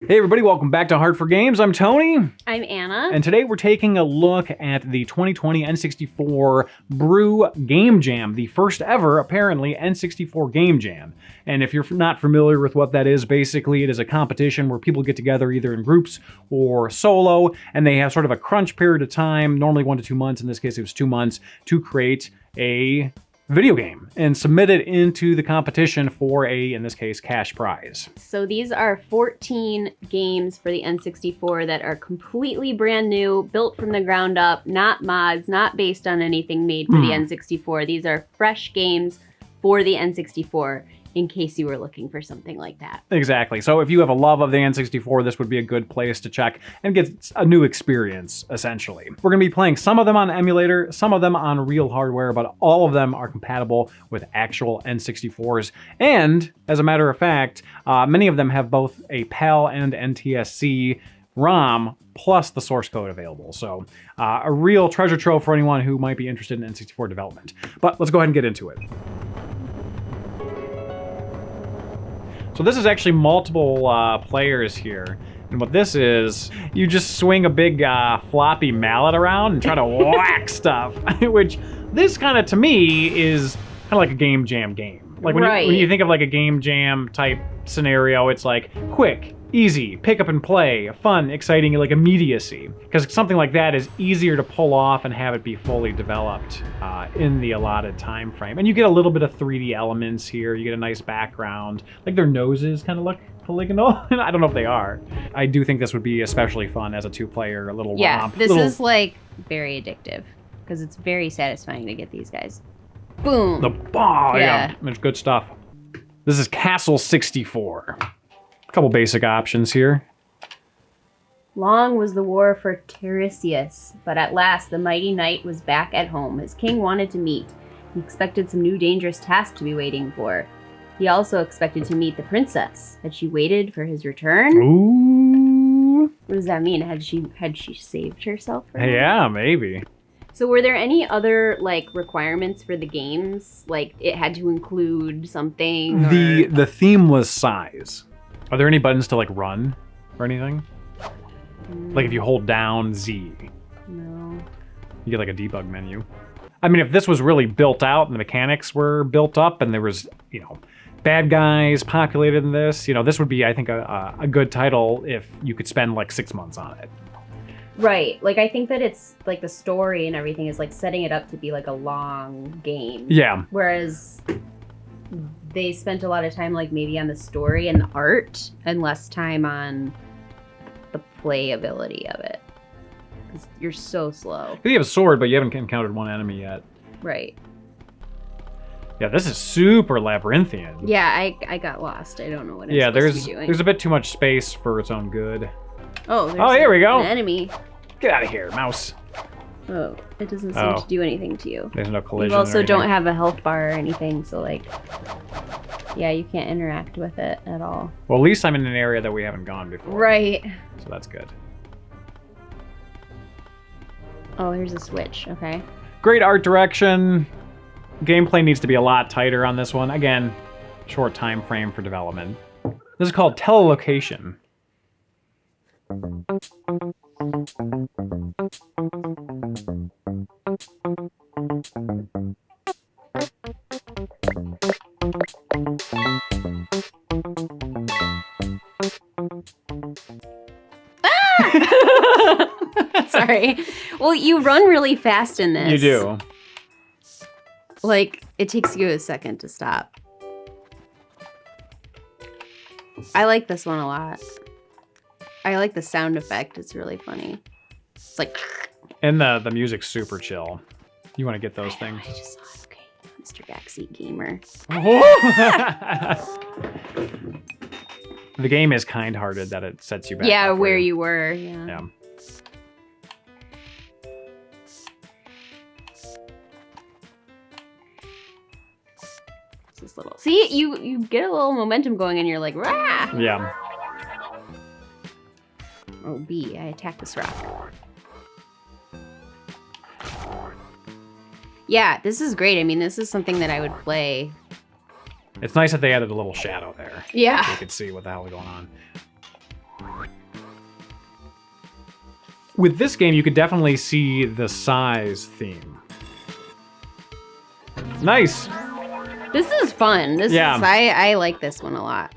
Hey everybody, welcome back to Hard4Games. I'm Tony. I'm Anna. And today we're taking a look at the 2020 N64 Brew Game Jam, the first ever, apparently, N64 Game Jam. And if you're not familiar with what that is, basically it is a competition where people get together either in groups or solo, and they have sort of a crunch period of time, normally 1 to 2 months, in this case it was 2 months, to create a video game and submit it into the competition for a, in this case, cash prize. So these are 14 games for the N64 that are completely brand new, built from the ground up, not mods, not based on anything made for the N64. These are fresh games for the N64, in case you were looking for something like that. Exactly. So if you have a love of the N64, this would be a good place to check and get a new experience, essentially. We're going to be playing some of them on emulator, some of them on real hardware, but all of them are compatible with actual N64s. And, as a matter of fact, many of them have both a PAL and NTSC ROM plus the source code available. So a real treasure trove for anyone who might be interested in N64 development. But let's go ahead and get into it. So this is actually multiple players here. And what this is, you just swing a big floppy mallet around and try to whack stuff. Which, this kind of, to me, is kind of like a game jam game. Like when you think of like a game jam type scenario, it's like quick, easy, pick up and play, fun, exciting, like immediacy. Because something like that is easier to pull off and have it be fully developed in the allotted time frame. And you get a little bit of 3D elements here. You get a nice background. Like their noses kind of look polygonal. I don't know if they are. I do think this would be especially fun as a two-player little romp. This is like very addictive because it's very satisfying to get these guys. Boom. Yeah, it's good stuff. This is Castle 64. A couple basic options here. Long was the war for Tiresias, but at last the mighty knight was back at home. His king wanted to meet. He expected some new dangerous task to be waiting for. He also expected to meet the princess. Had she waited for his return? Ooh. What does that mean? Had she saved herself for him? Yeah, maybe. So were there any other like requirements for the games? Like it had to include something? The theme was size. Are there any buttons to like run or anything? Like if you hold down Z. No. You get like a debug menu. I mean, if this was really built out and the mechanics were built up and there was, you know, bad guys populated in this, you know, this would be, I think, a good title if you could spend like 6 months on it. Right. Like, I think that it's, like, the story and everything is, like, setting it up to be, like, a long game. Yeah. Whereas they spent a lot of time, like, maybe on the story and the art and less time on the playability of it. Because you're so slow. You have a sword, but you haven't encountered one enemy yet. Right. Yeah, this is super labyrinthian. Yeah, I got lost. I don't know what I'm supposed to be doing. There's a bit too much space for its own good. Oh, here we go. An enemy. Get out of here, mouse. Oh, it doesn't seem to do anything to you. There's no collision. You also don't have a health bar or anything, so like, yeah, you can't interact with it at all. Well, at least I'm in an area that we haven't gone before. Right. So that's good. Oh, here's a switch. Okay. Great art direction. Gameplay needs to be a lot tighter on this one. Again, short time frame for development. This is called Telelocation. Sorry. Well, you run really fast in this. You do. Like, it takes you a second to stop. I like this one a lot. I like the sound effect. It's really funny. It's like... And the music's super chill. You want to get those things. I just saw it. Okay, Mr. Backseat Gamer. The game is kind-hearted that it sets you back. Yeah, where you were. Yeah. This little. See, you get a little momentum going, and you're like, rah! Yeah. Oh, B. I attack this rock. Yeah, this is great. I mean, this is something that I would play. It's nice that they added a little shadow there. Yeah. So you could see what the hell is going on. with this game, you could definitely see the size theme. Nice. This is fun. I like this one a lot.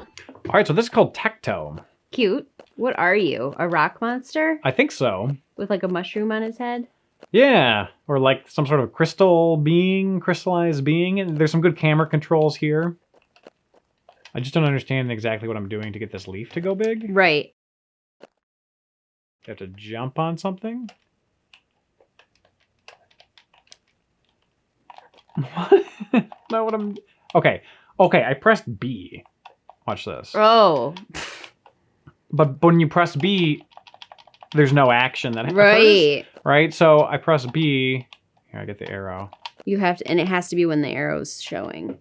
All right, so this is called Tecto. Cute. What are you? A rock monster? I think so. With like a mushroom on his head? Yeah, or like some sort of crystallized being. And there's some good camera controls here. I just don't understand exactly what I'm doing to get this leaf to go big. Right. You have to jump on something? What? Not what I'm... Okay, I pressed B. Watch this. Oh. But when you press B, there's no action that happens. Right? So I press B. Here, I get the arrow. You have to, and it has to be when the arrow's showing.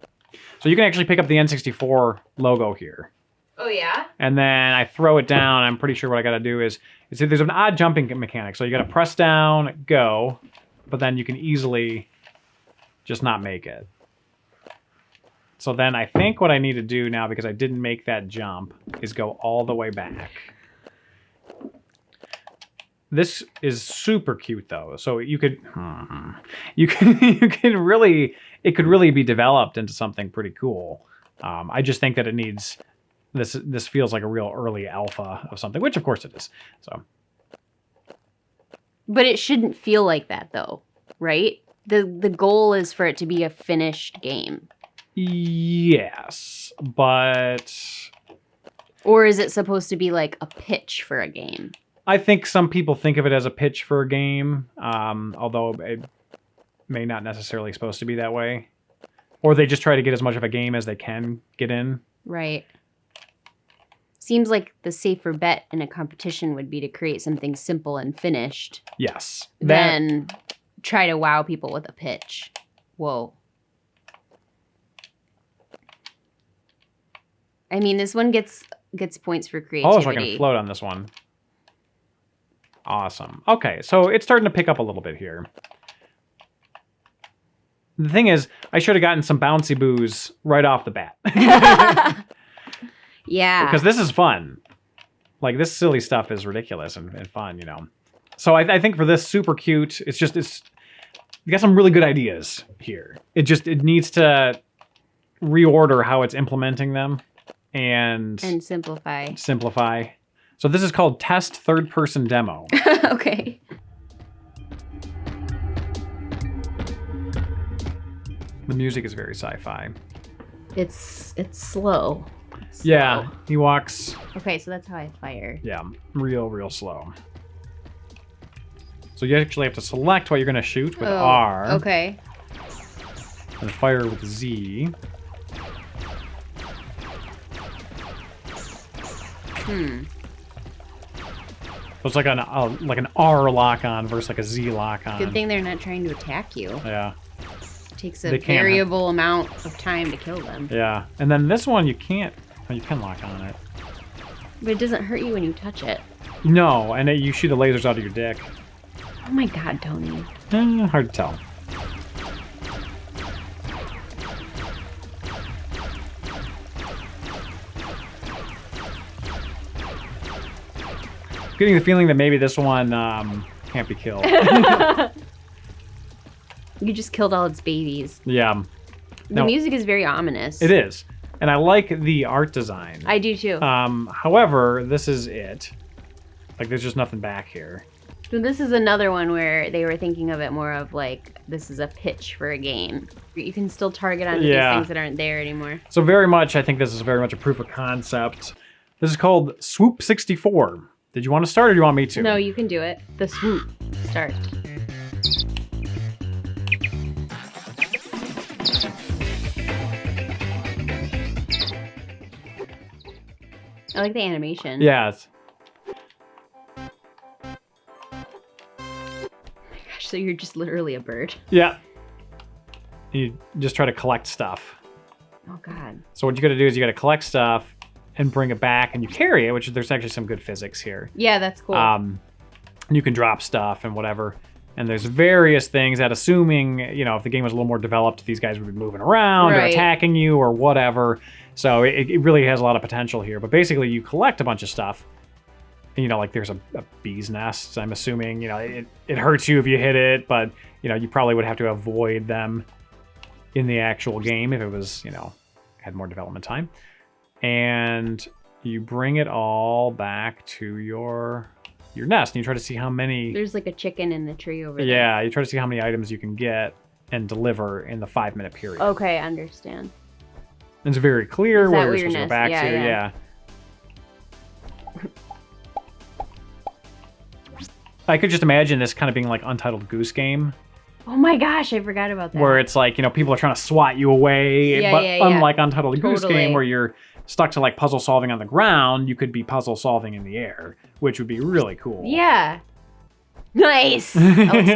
So you can actually pick up the N64 logo here. Oh, yeah? And then I throw it down. I'm pretty sure what I got to do is there's an odd jumping mechanic. So you got to press down, go, but then you can easily just not make it. So then I think what I need to do now, because I didn't make that jump, is go all the way back. This is super cute though. So you could, it could really be developed into something pretty cool. I just think that it needs, this feels like a real early alpha of something, which of course it is. So. But it shouldn't feel like that though, right? The goal is for it to be a finished game. Yes, but... Or is it supposed to be like a pitch for a game? I think some people think of it as a pitch for a game, although it may not necessarily supposed to be that way. Or they just try to get as much of a game as they can get in. Right. Seems like the safer bet in a competition would be to create something simple and finished. Yes. Then try to wow people with a pitch. Whoa. I mean, this one gets points for creativity. Oh, so I can float on this one. Awesome. Okay, so it's starting to pick up a little bit here. The thing is, I should have gotten some bouncy boos right off the bat. Yeah. Because this is fun. Like, this silly stuff is ridiculous and fun, you know. So I think for this, super cute. It's you got some really good ideas here. It needs to reorder how it's implementing them. And simplify. So this is called Test Third Person Demo. Okay. The music is very sci-fi. It's slow. Yeah, he walks. Okay, so that's how I fire. Yeah, real slow. So you actually have to select what you're going to shoot with R. Okay. And fire with Z. So it's like an R lock-on versus like a Z lock-on. Good thing they're not trying to attack you. Yeah. It takes a variable amount of time to kill them. Yeah. And then this one you can't... Oh, you can lock on it. But it doesn't hurt you when you touch it. No, and you shoot the lasers out of your dick. Oh my god, Tony. Hard to tell. Getting the feeling that maybe this one can't be killed. You just killed all its babies. Yeah. The music is very ominous. It is. And I like the art design. I do too. However, this is it. Like, there's just nothing back here. So this is another one where they were thinking of it more of like, this is a pitch for a game. You can still target onto these things that aren't there anymore. So very much, I think this is very much a proof of concept. This is called Swoop 64. Did you want to start or do you want me to? No, you can do it. The Swoop. Start. I like the animation. Yeah. Oh my gosh, so you're just literally a bird. Yeah. You just try to collect stuff. Oh god. So what you gotta do is you gotta collect stuff and bring it back and you carry it, which there's actually some good physics here. Yeah, that's cool. You can drop stuff and whatever. And there's various things that, assuming, you know, if the game was a little more developed, these guys would be moving around or attacking you or whatever. So it really has a lot of potential here. But basically, you collect a bunch of stuff, you know, like there's a bee's nest, I'm assuming. You know, it hurts you if you hit it, but, you know, you probably would have to avoid them in the actual game if it was, you know, had more development time. And you bring it all back to your nest, and you try to see how many... There's like a chicken in the tree over there. Yeah, you try to see how many items you can get and deliver in the 5-minute period. Okay, I understand. It's very clear where you're supposed to go nest? back Yeah, to. yeah. Yeah. I could just imagine this kind of being like Untitled Goose Game. Oh my gosh, I forgot about that. Where it's like, you know, people are trying to swat you away. Yeah, but yeah, yeah. unlike Untitled Goose Totally. Game, where you're stuck to like puzzle solving on the ground, you could be puzzle solving in the air, which would be really cool. Yeah. Nice. That looks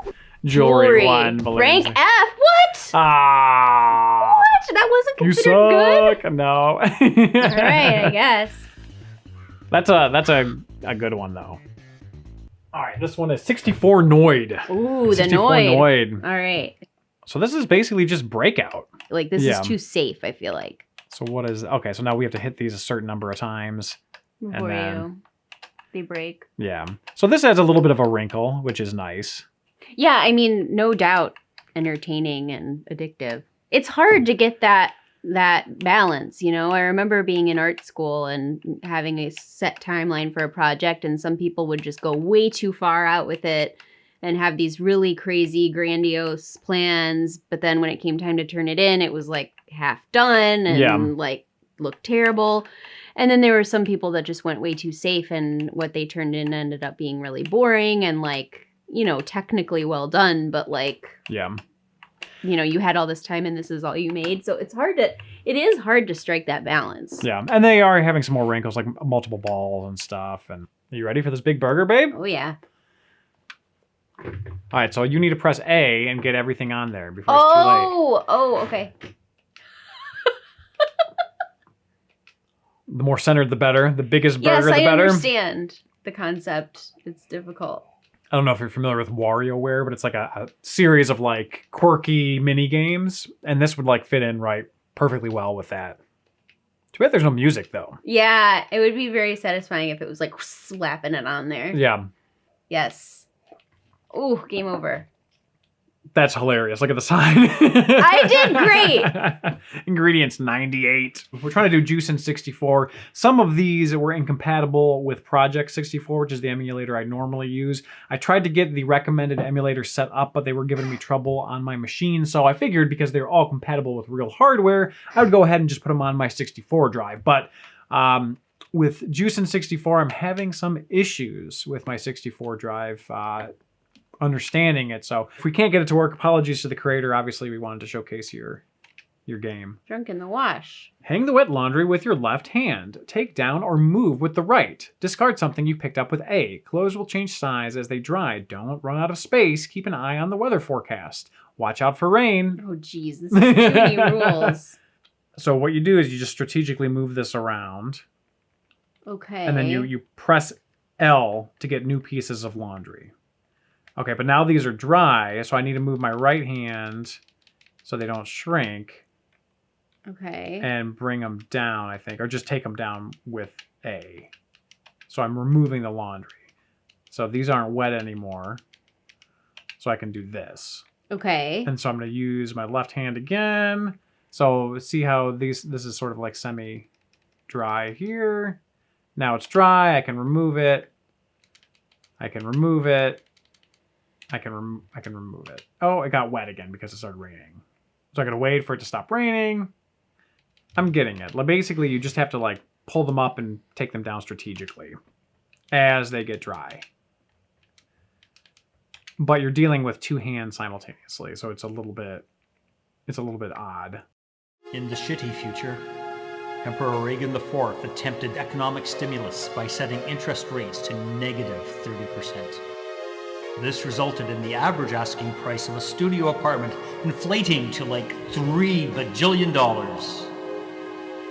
awesome. Jewelry 1. Balloons. Rank F? What? Ah. What? That wasn't You considered suck. No. good? All right, I guess. That's a good one though. All right, this one is 64 Noid. Ooh, the 64 Noid. Noid. All right. So this is basically just Breakout. Like, this Yeah. is too safe, I feel like. So what is... Okay, so now we have to hit these a certain number of times. Before then- they break. Yeah. So this adds a little bit of a wrinkle, which is nice. Yeah, I mean, no doubt entertaining and addictive. It's hard to get that balance, you know? I remember being in art school and having a set timeline for a project, and some people would just go way too far out with it and have these really crazy, grandiose plans, but then when it came time to turn it in, it was like half done and like looked terrible. And then there were some people that just went way too safe, and what they turned in ended up being really boring and like, you know, technically well done, but like, Yeah. you know, you had all this time and this is all you made. So it is hard to strike that balance. Yeah. And they are having some more wrinkles, like multiple balls and stuff. And are you ready for this big burger, babe? Oh, yeah. All right, so you need to press A and get everything on there before it's too late. Oh, okay. The more centered, the better. The biggest burger, Yes, the I better. understand the concept. It's difficult. I don't know if you're familiar with WarioWare, but it's like a series of like quirky mini games, and this would like fit in right perfectly well with that. Too bad there's no music though. Yeah, it would be very satisfying if it was like slapping it on there. Yeah, Yes. Ooh, game over. that's hilarious. Look at the sign. I did great. Ingredients 98. We're trying to do Juicin 64. Some of these were incompatible with Project 64, which is the emulator I normally use. I tried to get the recommended emulator set up, but they were giving me trouble on my machine. So I figured because they're all compatible with real hardware, I would go ahead and just put them on my 64 drive. But with Juicin 64, I'm having some issues with my 64 drive. Understanding it. So if we can't get it to work, apologies to the creator. Obviously, we wanted to showcase your game. Drunk in the wash. Hang the wet laundry with your left hand. Take down or move with the right. Discard something you picked up with A. Clothes will change size as they dry. Don't run out of space. Keep an eye on the weather forecast. Watch out for rain. Oh, geez. This is too many rules. So what you do is you just strategically move this around. Okay. And then you press L to get new pieces of laundry. Okay, but now these are dry, so I need to move my right hand so they don't shrink. Okay. And bring them down, I think, or just take them down with A. So I'm removing the laundry. So these aren't wet anymore. So I can do this. Okay. And so I'm going to use my left hand again. So see how this is sort of like semi-dry here. Now it's dry. I can remove it. I can remove it. I can remove it. Oh, it got wet again because it started raining. So I gotta wait for it to stop raining. I'm getting it. Like, basically, you just have to like pull them up and take them down strategically as they get dry. But you're dealing with two hands simultaneously, so it's a little bit odd. In the shitty future, Emperor Reagan IV attempted economic stimulus by setting interest rates to negative 30%. This resulted in the average asking price of a studio apartment inflating to like $3 bajillion.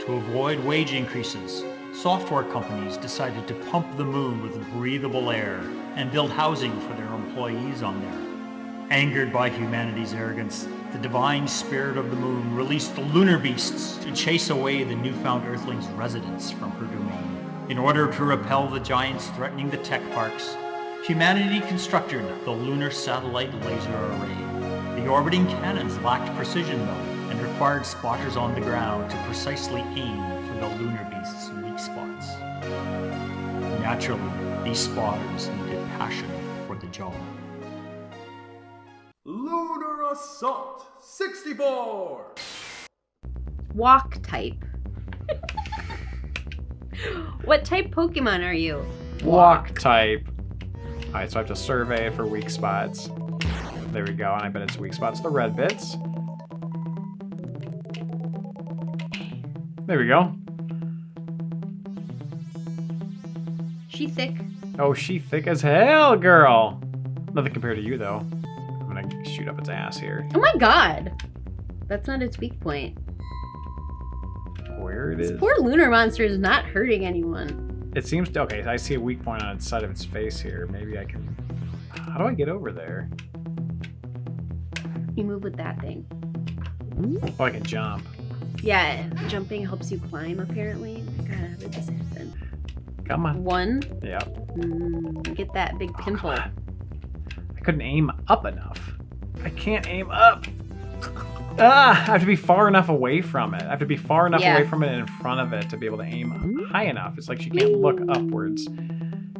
To avoid wage increases, software companies decided to pump the moon with breathable air and build housing for their employees on there. Angered by humanity's arrogance, the divine spirit of the moon released the lunar beasts to chase away the newfound Earthlings' residents from her domain. In order to repel the giants threatening the tech parks, humanity constructed the Lunar Satellite Laser Array. The orbiting cannons lacked precision though, and required spotters on the ground to precisely aim for the lunar beast's weak spots. Naturally, these spotters needed passion for the job. Lunar Assault 64! Walk type. What type Pokemon are you? Walk type. Alright, so I have to survey for weak spots. There we go, and I bet it's weak spots, the red bits. There we go. She thick. Oh, she thick as hell, girl. Nothing compared to you, though. I'm gonna shoot up its ass here. Oh my god. That's not its weak point. Where it This is? poor Lunar Monster is not hurting anyone. It seems to, okay, I see a weak point on its side of its face here. Maybe I can, how do I get over there? You move with that thing. Oh, I can jump. Yeah, jumping helps you climb apparently. God, how did this happen? Come on. 1. Yep. Get that big pimple. God. I couldn't aim up enough. I can't aim up. I have to be far enough away from it. I have to be far enough away from it and in front of it to be able to aim high enough. It's like she can't look upwards.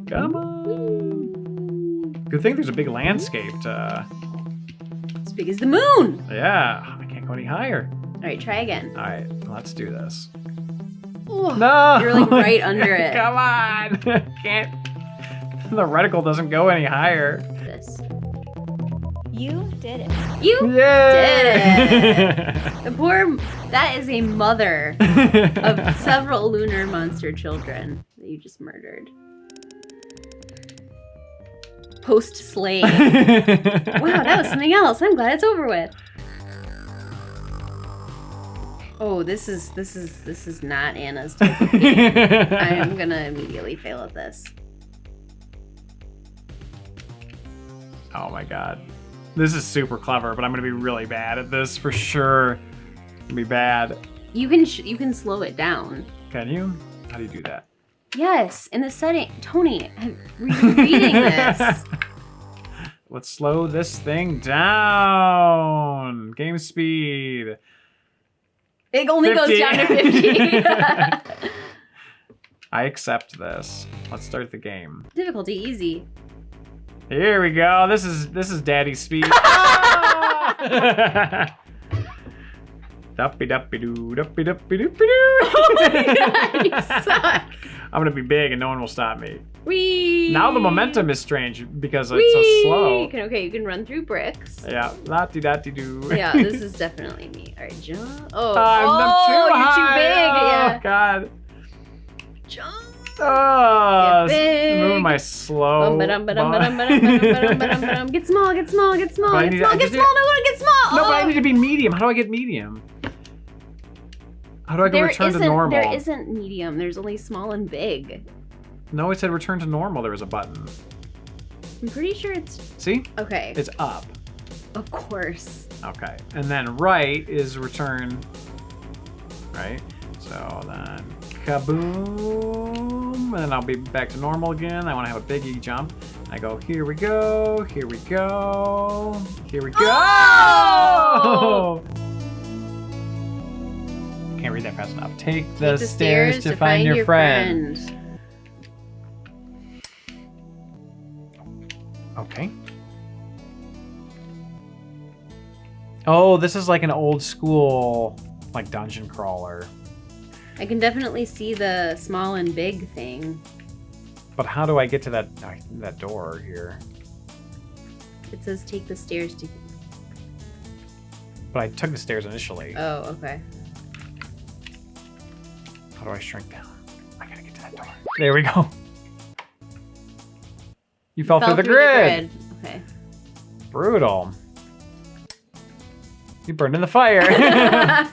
Come on. Good thing there's a big landscape to... As big as the moon. Yeah, I can't go any higher. All right, try again. All right, let's do this. Ooh, No! You're like right under it. Come on! Can't... The reticle doesn't go any higher. This. You did it. You Yay! did it. The poor... That is a mother of several Lunar Monster children that you just murdered. Postslave. Wow, that was something else. I'm glad it's over with. Oh, this is not Anna's type of game. I am gonna immediately fail at this. Oh my god. This is super clever, but I'm gonna be really bad at this for sure. Gonna be bad. You can slow it down. Can you? How do you do that? Yes, in the setting. Tony, were you reading this? Let's slow this thing down. Game speed. It only 50. goes down to 50. I accept this. Let's start the game. Difficulty easy. Here we go. This is daddy's speed. Duppy duppy doo, duppy duppy doopy doo. Oh my god, you suck. I'm gonna be big and no one will stop me. Whee! Now the momentum is strange because Whee! it's so slow. You can run through bricks. Yeah, la-di-da-di doo. Yeah, this is definitely me. All right, jump. Oh, I'm too you're too high. big. Oh, Yeah. God. Jump. Oh, Get big. moving my slow. Get small, get small, get small, But I get need- small, I get just- small. No, get small. No, but I Oh. need to be medium. How do I get medium? How do I go return to normal? There isn't medium. There's only small and big. No, it said return to normal. There was a button. I'm pretty sure it's See? okay. It's up. Of course. Okay. And then right is return. Right? So then kaboom. And then I'll be back to normal again. I want to have a biggie jump. I go, here we go, here we go, here we go. Oh! Can't read that fast enough. Take the stairs to find your friend. Okay. Oh, this is like an old school, like dungeon crawler. I can definitely see the small and big thing. But how do I get to that door here? It says take the stairs to... But I took the stairs initially. Oh, okay. How do I shrink down? I gotta get to that door. There we go. You fell through the grid. Okay. Brutal. You burned in the fire.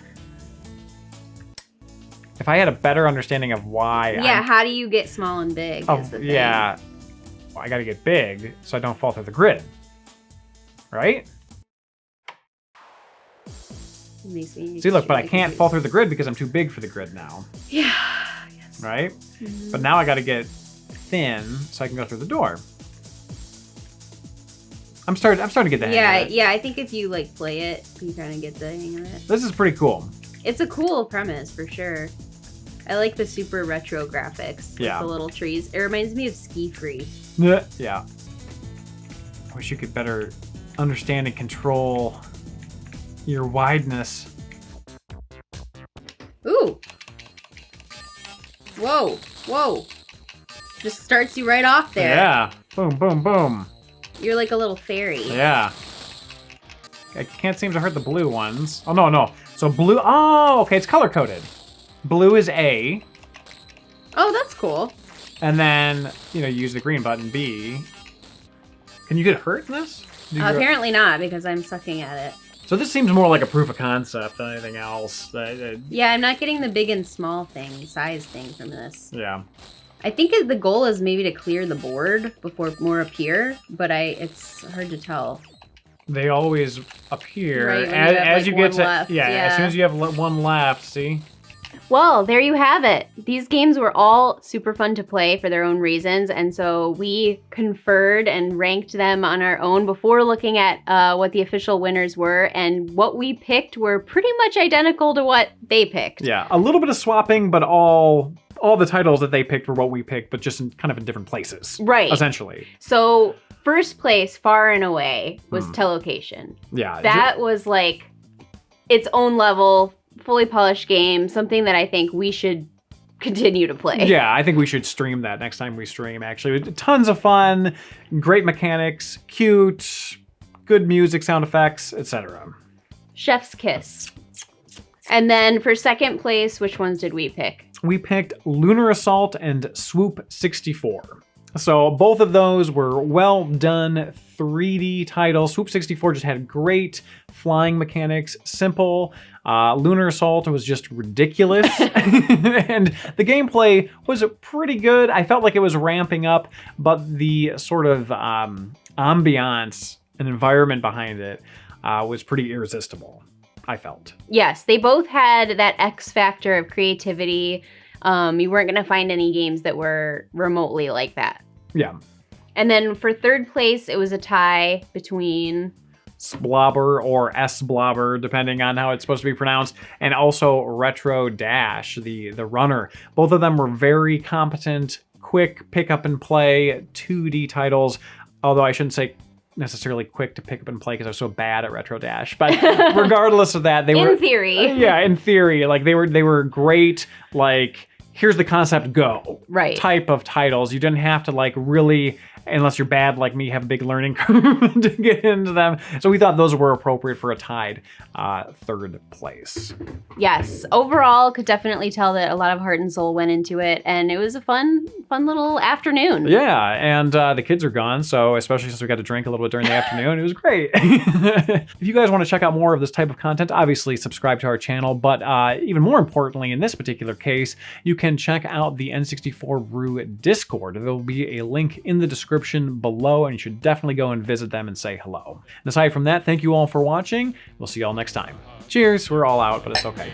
If I had a better understanding of why Yeah, how do you get small and big? Is the thing. yeah. Well, I gotta get big so I don't fall through the grid. Right? It makes me See, look, but I can't fall confused. through the grid because I'm too big for the grid now. Yeah. right? But now I got to get thin so I can go through the door. I'm starting to get the hang of it. Yeah, I think if you like play it, you kind of get the hang of it. This is pretty cool. It's a cool premise for sure. I like the super retro graphics with the little trees. It reminds me of Ski Free. Yeah. I wish you could better understand and control your wideness. Ooh. Whoa, whoa. Just starts you right off there. Yeah. Boom, boom, boom. You're like a little fairy. Yeah. I can't seem to hurt the blue ones. Oh, no. So blue, oh, okay, it's color-coded. Blue is A. Oh, that's cool. And then, you use the green button, B. Can you get hurt in this? Apparently not, because I'm sucking at it. So this seems more like a proof of concept than anything else. Yeah, I'm not getting the big and small size thing from this. Yeah. I think the goal is maybe to clear the board before more appear, but it's hard to tell. They always appear right, as you get to left. as soon as you have one left. See. Well, there you have it. These games were all super fun to play for their own reasons, and so we conferred and ranked them on our own before looking at what the official winners were, and what we picked were pretty much identical to what they picked. Yeah, a little bit of swapping, but all the titles that they picked were what we picked, but just in different places. Right. Essentially. So first place, far and away, was Telocation. Yeah. That was like its own level, fully polished game, something that I think we should continue to play. Yeah, I think we should stream that next time we stream, actually. Tons of fun, great mechanics, cute, good music, sound effects, etc. Chef's kiss. And then for second place, which ones did we pick? We picked Lunar Assault and Swoop 64. So both of those were well done 3D titles. Swoop 64 just had great flying mechanics, simple. Lunar Assault was just ridiculous. And the gameplay was pretty good. I felt like it was ramping up, but the sort of ambiance and environment behind it was pretty irresistible, I felt. Yes, they both had that X factor of creativity. You weren't going to find any games that were remotely like that. Yeah. And then for third place, it was a tie between sblobber or sblobber, depending on how it's supposed to be pronounced, and also Retro Dash, the runner. Both of them were very competent, quick pick up and play 2D titles, although I shouldn't say necessarily quick to pick up and play because I was so bad at Retro Dash. But regardless of that, they were... In theory. Yeah, in theory. Like, they were great, like, here's the concept, go. Right. Type of titles. You didn't have to, like, really, unless you're bad like me, have a big learning curve to get into them. So we thought those were appropriate for a tied third place. Yes. Overall, could definitely tell that a lot of heart and soul went into it, and it was a fun little afternoon. Yeah, and the kids are gone, so especially since we got to drink a little bit during the afternoon, it was great. If you guys want to check out more of this type of content, obviously subscribe to our channel, but even more importantly, in this particular case, you can check out the N64 Brew Discord. There will be a link in the description below, and you should definitely go and visit them and say hello. And aside from that, thank you all for watching. We'll see you all next time. Cheers. We're all out, but it's okay.